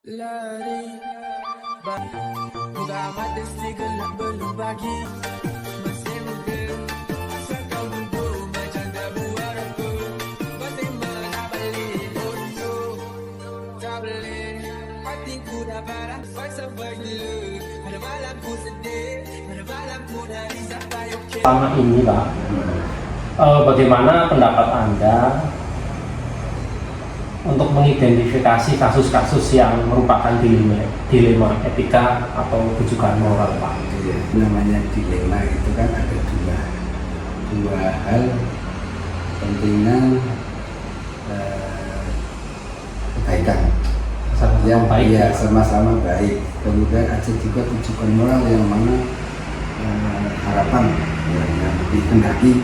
Lari buka mata si gelap belum pagi. Masih muda asal kau buntu macam tak buat aku. Masih mana balik bondo. Tak boleh hatiku dah parah sampai dulu. Ada malamku sedih, ada malamku dari sampai okey. Selama ini Pak, bagaimana pendapat Anda untuk mengidentifikasi kasus-kasus yang merupakan dilema etika atau rujukan moral, Pak? Ya, namanya dilema itu kan ada dua hal, kepentingan kebaikan yang baik, ya sama-sama baik, kemudian ada juga rujukan moral yang mana harapan yang dikehendaki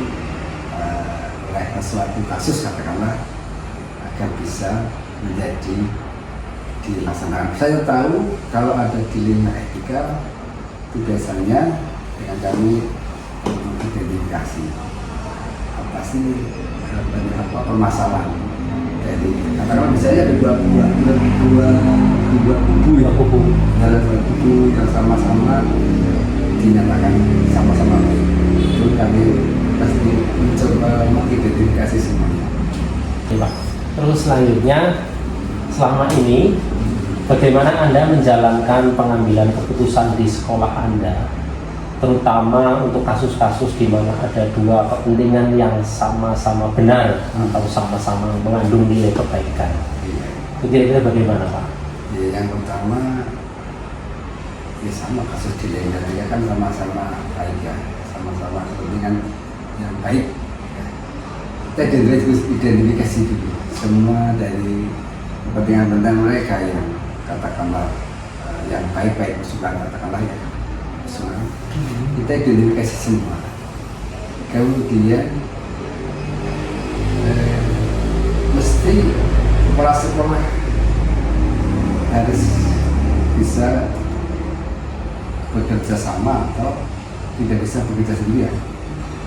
oleh suatu kasus katakanlah agar bisa menjadi dilaksanakan. Saya tahu kalau ada dilema etika itu biasanya dengan kami mengidentifikasi apa sih permasalahan dari katakanlah misalnya ada dua kubu dalam dua kubu yang sama-sama dinyatakan sama-sama baik. Itu kami pasti mencoba mengidentifikasi semuanya. Oke, Pak. Terus selanjutnya, selama ini bagaimana Anda menjalankan pengambilan keputusan di sekolah Anda, terutama untuk kasus-kasus di mana ada dua kepentingan yang sama-sama benar atau sama-sama mengandung nilai kebaikan? Itu kira-kira bagaimana, Pak? Ya, yang pertama, ya sama kasus dilema ya kan sama-sama baik ya, sama-sama kepentingan yang baik. Kita identifikasi dulu semua dari kepentingan mereka yang katakanlah yang baik-baik usulan katakanlah ya usulan kita identifikasi semua, kemudian mesti kepala sekolah harus bisa bekerja sama atau tidak bisa bekerja sendirian.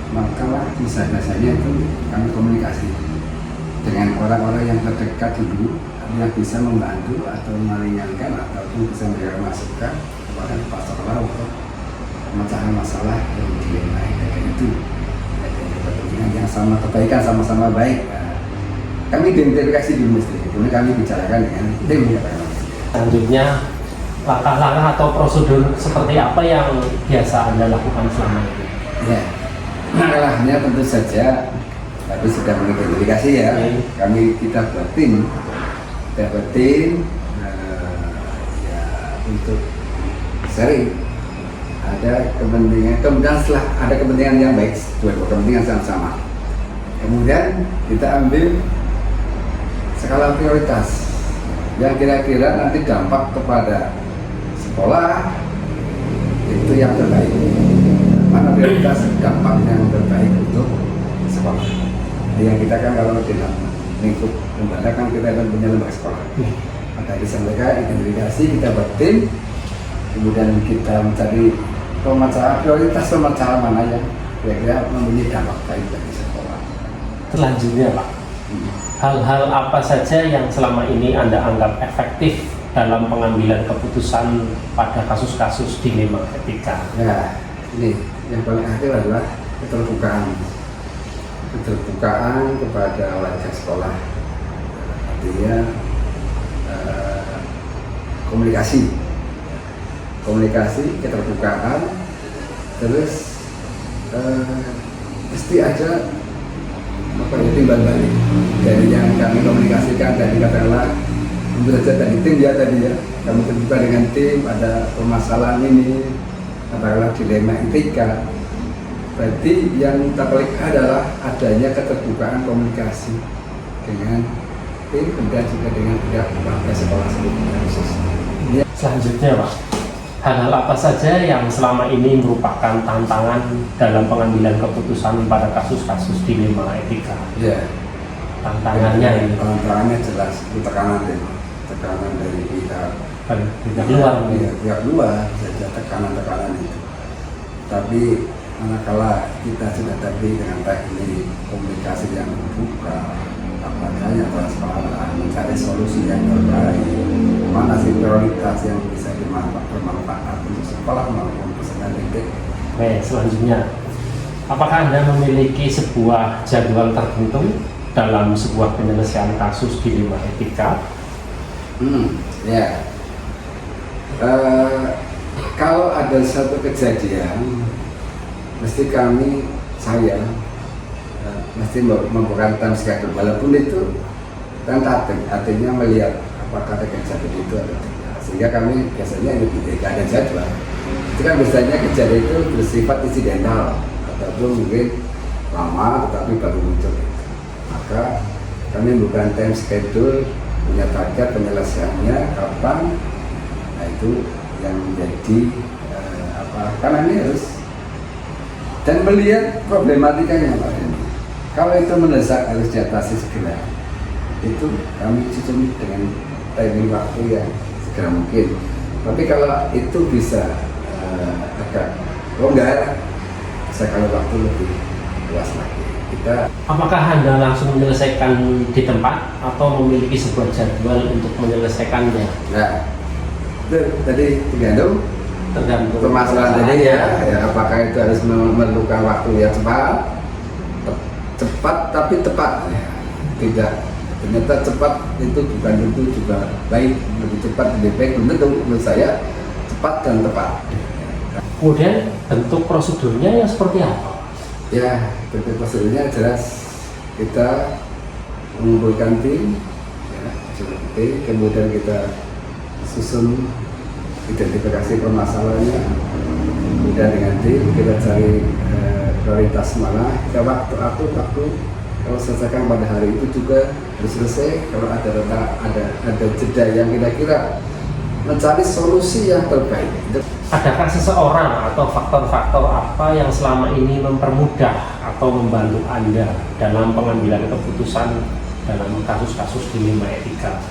Maka misalnya itu kami komunikasi dengan orang-orang yang terdekat dulu yang bisa membantu atau meringankan ataupun bisa memberikan masukan kepada Pak Sekolah untuk pemecahan masalah yang dilema itu dengan yang sama kebaikan sama-sama baik. Kami identifikasi dulu mesti, kemudian kami bicarakan dengan tim. Selanjutnya, langkah-langkah atau prosedur seperti apa yang biasa Anda lakukan selama ini? Ya, langkahnya tentu saja tapi sudah mengidentifikasi ya. Kita buat tim ya untuk sharing. Ada kepentingan, kemudian setelah ada kepentingan yang baik, dua kepentingan sama-sama. Kemudian kita ambil skala prioritas yang kira-kira nanti dampak kepada sekolah itu yang terbaik. Mana prioritas dampak yang terbaik untuk sekolah. Yang kita kan kalau dalam lingkup lembaga kan kita kan punya lembaga sekolah. Maka disampaikan identifikasi kita buat tim, kemudian kita mencari prioritas pemecahan mana yang kira-kira mempunyai dampak baik bagi sekolah. Selanjutnya, Pak, hal-hal apa saja yang selama ini Anda anggap efektif dalam pengambilan keputusan pada kasus-kasus dilema etika? Ya, ini yang paling akhir adalah keterbukaan kepada warga sekolah, artinya komunikasi, keterbukaan, terus mesti ada timbal balik dari yang kami komunikasikan dari katakanlah tentu saja dari tim ya tadi ya, kami terbuka dengan tim, ada permasalahan ini katakanlah dilema etika. Berarti yang terbaik adalah adanya keterbukaan komunikasi dengan tim, kemudian juga dengan pihak warga sekolah sebelumnya khusus. Selanjutnya, Pak, hal-hal apa saja yang selama ini merupakan tantangan dalam pengambilan keputusan pada kasus-kasus dilema etika? Ya, tantangannya ini. Tantangannya jelas itu tekanan dari pihak luar, pihak luar saja tekanan itu. Tapi manakala kita sudah tadi dengan teknik komunikasi yang terbuka, apa adanya, transparan, mencari solusi yang terbaik, mana sih prioritas yang bisa bermanfaat untuk sekolah maupun peserta didik. Oke, selanjutnya, apakah Anda memiliki sebuah jadwal tertentu dalam sebuah penyelesaian kasus dilema etika? Ya. Kalau ada satu kejadian, mesti saya mesti membuat time schedule, walaupun itu tentatif, artinya melihat apakah ada kejadian itu atau tidak. Sehingga kami biasanya tidak ada jadwal. Itu kan biasanya kejadian itu bersifat insidental ataupun mungkin lama tetapi baru muncul. Maka kami bukan time schedule, punya target penyelesaiannya kapan. Nah itu yang menjadi karena ini harus dan melihat problematikanya Pak ini. Kalau itu mendesak harus diatasi segera. Itu kami susun dengan timing waktu yang segera mungkin. Tapi kalau itu bisa agak longgar, bisa kalau waktu lebih luas lagi. Apakah Anda langsung menyelesaikan di tempat atau memiliki sebuah jadwal untuk menyelesaikannya? Nah, itu tadi tergantung permasalahan tadi ya, apakah itu harus memerlukan waktu yang cepat tapi tepat ya. Tidak, ternyata cepat itu bukan tentu juga baik, lebih cepat lebih baik, belum tentu. Menurut saya cepat dan tepat. Kemudian bentuk prosedurnya yang seperti apa? Ya, bentuk prosedurnya jelas, kita mengumpulkan tim, kemudian kita susun identifikasi permasalahannya, kemudian dengan tim kita cari prioritas mana, kita waktu kalau selesaikan pada hari itu juga harus selesai. Kalau ada jeda yang kira-kira mencari solusi yang terbaik. Adakah seseorang atau faktor-faktor apa yang selama ini mempermudah atau membantu Anda dalam pengambilan keputusan dalam kasus-kasus dilema etika?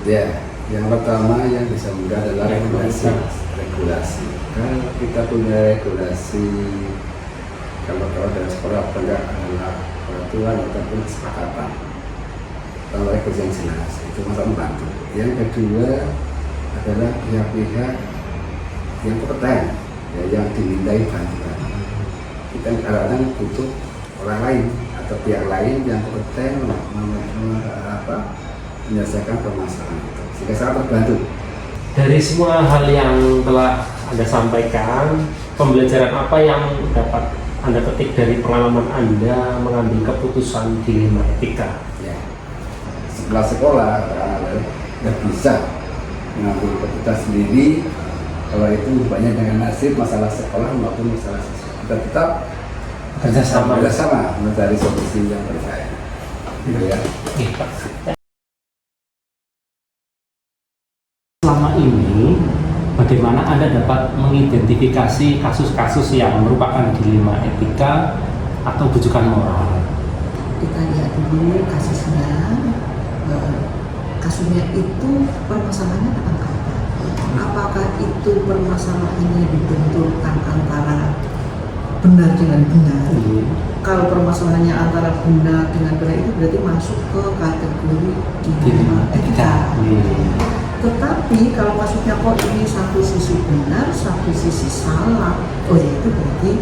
Ya, yang pertama yang bisa mudah adalah regulasi. Kalau kita punya regulasi, kalau dari sekolah tegak adalah peraturan ataupun kesepakatan, kalau regulasi yang jelas itu sangat membantu. Yang kedua adalah pihak-pihak yang kompeten, ya, yang dimintai bantuan. Kita kadang-kadang butuh orang lain atau pihak lain yang kompeten menyelesaikan permasalahan itu, sehingga sangat terbantu. Dari semua hal yang telah Anda sampaikan, pembelajaran apa yang dapat Anda petik dari pengalaman Anda mengambil keputusan dilema etika? Ya, setelah sekolah nggak bisa mengambil keputusan sendiri. Kalau itu banyak dengan nasib masalah sekolah maupun masalah siswa, kita tetap bersama mencari solusi yang terbaik. Gitu ya. Selama ini, bagaimana Anda dapat mengidentifikasi kasus-kasus yang merupakan dilema etika atau rujukan moral? Kita lihat dulu kasusnya itu permasalahannya tentang apa? Apakah itu permasalahannya dibenturkan antara benar dengan benar? Kalau permasalahannya antara benar dengan benar itu berarti masuk ke kategori dilema etika. Tetapi kalau kasusnya kok ini satu sisi benar, satu sisi salah, oh ya itu berarti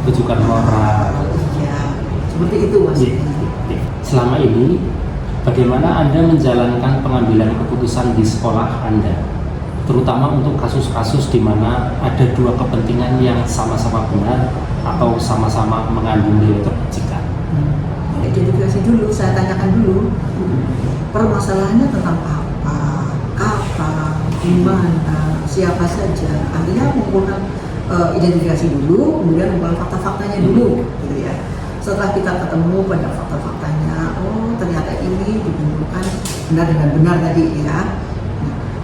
rujukan moral. Iya, seperti itu maksudnya. Selama ini, bagaimana Anda menjalankan pengambilan keputusan di sekolah Anda, terutama untuk kasus-kasus di mana ada dua kepentingan yang sama-sama benar atau sama-sama mengandung nilai kebajikan? Identifikasi dulu, saya tanyakan dulu, permasalahannya tentang apa, kapan, di mana, siapa saja. Artinya mengumpulkan identifikasi dulu, kemudian mengumpulkan fakta-faktanya dulu, gitu ya. Setelah kita ketemu pada fakta-faktanya, oh ternyata ini dibenturkan benar dengan benar tadi ya. Nah,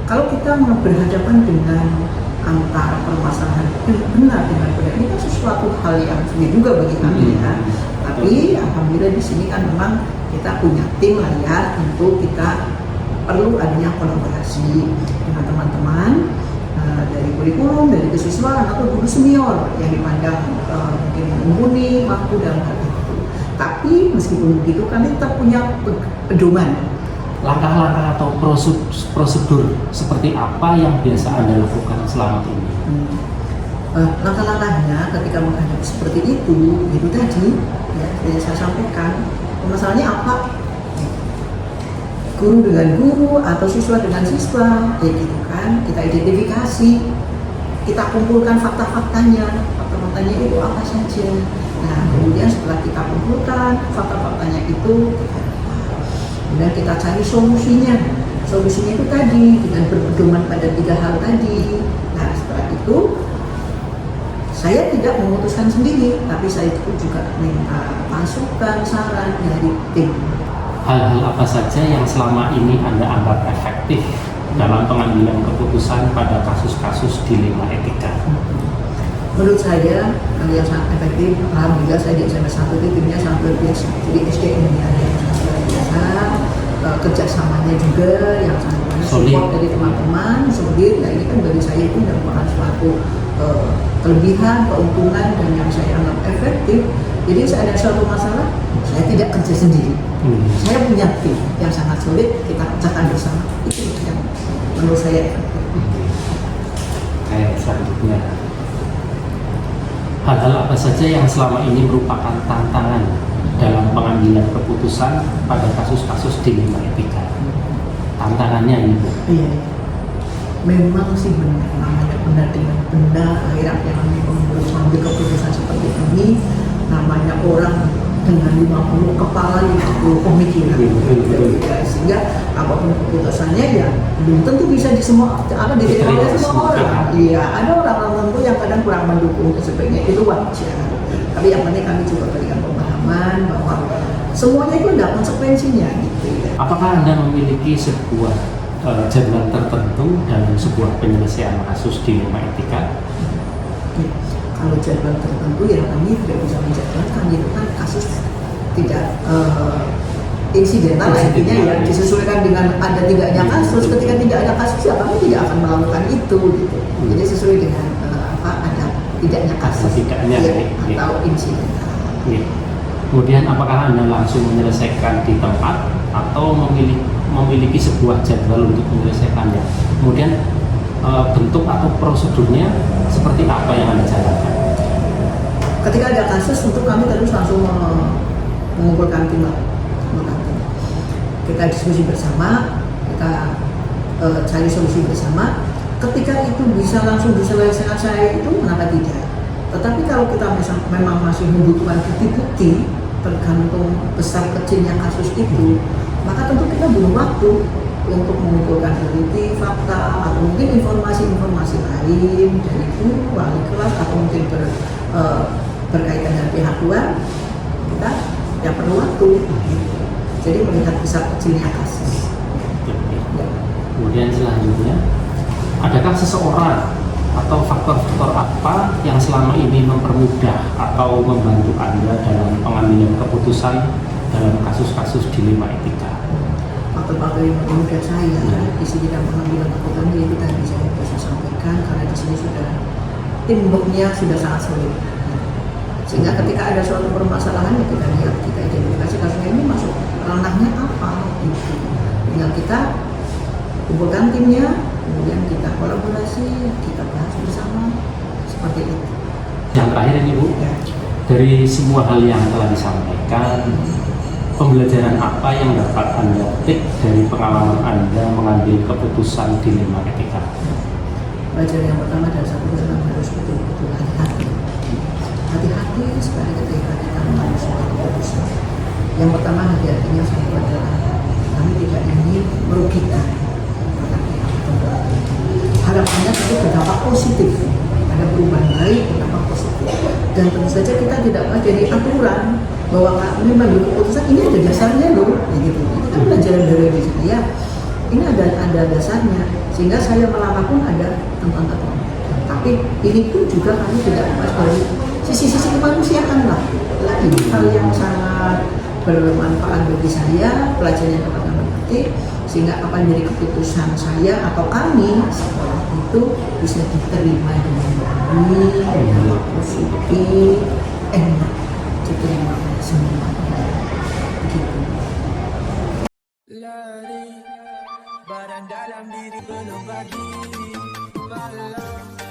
kalau kita berhadapan dengan antara permasalahan benar dengan benar, ini kan sesuatu hal yang sulit juga bagi kami ya. Tapi alhamdulillah di sini kan memang kita punya tim lah ya, tentu kita perlu adanya kolaborasi dengan teman-teman dari kurikulum, dari kesiswaan atau guru senior yang dipandang mungkin mumpuni, mampu dalam hal itu. Tapi meskipun begitu kami tetap punya pedoman. Langkah-langkah atau prosedur seperti apa yang biasa Anda lakukan selama ini? Langkah-langkahnya ketika menghadapi seperti itu tadi ya, yang saya sampaikan, masalahnya apa? Guru dengan guru atau siswa dengan siswa, ya gitu kan, kita identifikasi, kita kumpulkan fakta-faktanya itu apa saja. Nah kemudian setelah kita kumpulkan fakta-faktanya itu, kemudian kita cari solusinya itu tadi dengan berpedoman pada 3 hal tadi. Nah setelah itu saya tidak memutuskan sendiri, tapi saya juga minta masukan, saran dari tim. Hal-hal apa saja yang selama ini Anda anggap efektif dalam pengambilan keputusan pada kasus-kasus dilema etika? Menurut saya, yang sangat efektif, alhamdulillah saya di SMA 1 itu timnya sangat luar biasa. Jadi SDM-nya yang sangat luar biasa, kerjasamanya juga yang sangat luar biasa, support dari teman-teman, solid. Nah ini kan bagi saya itu merupakan suatu kelebihan, keuntungan, dan yang saya anggap efektif. Jadi saya ada suatu masalah, saya tidak kerja sendiri. Saya punya tim yang sangat solid, kita kerjakan bersama. Itu yang menurut saya efektif. Selanjutnya, hal-hal apa saja yang selama ini merupakan tantangan dalam pengambilan keputusan pada kasus-kasus dilema etika? Tantangannya ini, Bu. Iya. Memang sih benar dengan benar akhirnya kami mengambil keputusan seperti ini, namanya orang dengan 50 kepala 50 pemikiran. Sehingga apapun keputusannya ya belum tentu bisa diterima oleh semua orang. Iya, ada orang tertentu yang kadang kurang mendukung, sebaiknya itu wajar. Tapi yang penting kami juga berikan pemahaman bahwa semuanya itu ada konsekuensinya gitu ya. Apakah Anda memiliki sebuah jadwal tertentu dalam sebuah penyelesaian kasus dilema etika? Ya, kalau jadwal tertentu ya kami tidak bisa menjadwalkan, itu kan kasus tidak insidental, artinya ya disesuaikan dengan ada tidaknya kasus. Ketika tidak ada kasus ya kami tidak akan melakukan itu gitu. Jadi sesuai dengan ada tidaknya kasus atau insidental. Ya. Kemudian apakah Anda langsung menyelesaikan di tempat atau memiliki sebuah jadwal untuk menyelesaikannya? Kemudian bentuk atau prosedurnya seperti apa yang Anda jalankan? Ketika ada kasus, tentu kami terus langsung mengumpulkan tim. Kita diskusi bersama, kita cari solusi bersama. Ketika itu bisa langsung diselesaikan saya itu, kenapa tidak? Tetapi kalau kita memang masih membutuhkan bukti-bukti, tergantung besar kecilnya kasus itu, maka tentu kita butuh waktu untuk mengumpulkan bukti, fakta, atau mungkin informasi-informasi lain dari guru, wali kelas, atau mungkin berkaitan dengan pihak luar. Kita ya perlu waktu. Jadi melihat besar kecilnya kasus. Ya. Kemudian selanjutnya, adakah seseorang atau faktor-faktor apa yang selama ini mempermudah atau membantu Anda dalam pengambilan keputusan dalam kasus-kasus dilema etika? Faktor-faktor yang mempermudah saya di sini dalam pengambilan keputusan itu tadi saya bisa sampaikan, karena di sini sudah teamworknya sudah sangat solid. Sehingga ketika ada suatu permasalahan ya kita lihat, kita identifikasi kasusnya ini masuk ranahnya apa gitu. Tinggal kita kumpulkan timnya, kemudian kita kolaborasi, kita bahas bersama, seperti itu. Yang terakhir ini Bu, Ya. dari semua hal yang telah disampaikan, pembelajaran apa yang dapat Anda petik dari pengalaman Anda mengambil keputusan dilema etika? Pelajaran yang pertama adalah satu persatu harus betul-betul hati-hati. Hati-hati sekali ketika kita mengambil suatu keputusan. Yang pertama hati-hatinya satu adalah kami tidak ingin merugikan. Harapannya tentu berdampak positif, ada perubahan baik, berdampak positif. Dan tentu saja kita tidak mau jadi aturan bahwa kami mengambil keputusan ini ada dasarnya loh, gitu. Itu kan pelajaran dari saya. Ini ada dasarnya, sehingga saya melangkah pun ada tempat-tempat. Tapi ini pun juga kami tidak lepas dari sisi-sisi kemanusiaan lah. Ini hal yang sangat bermanfaat bagi saya, pelajaran yang dapat kami petik, sehingga apa yang menjadi keputusan saya atau kami sekolah itu bisa diterima dengan baik, positif, enak diterima. semua. Begitu. Lari, badan dalam diri belum pagi malam.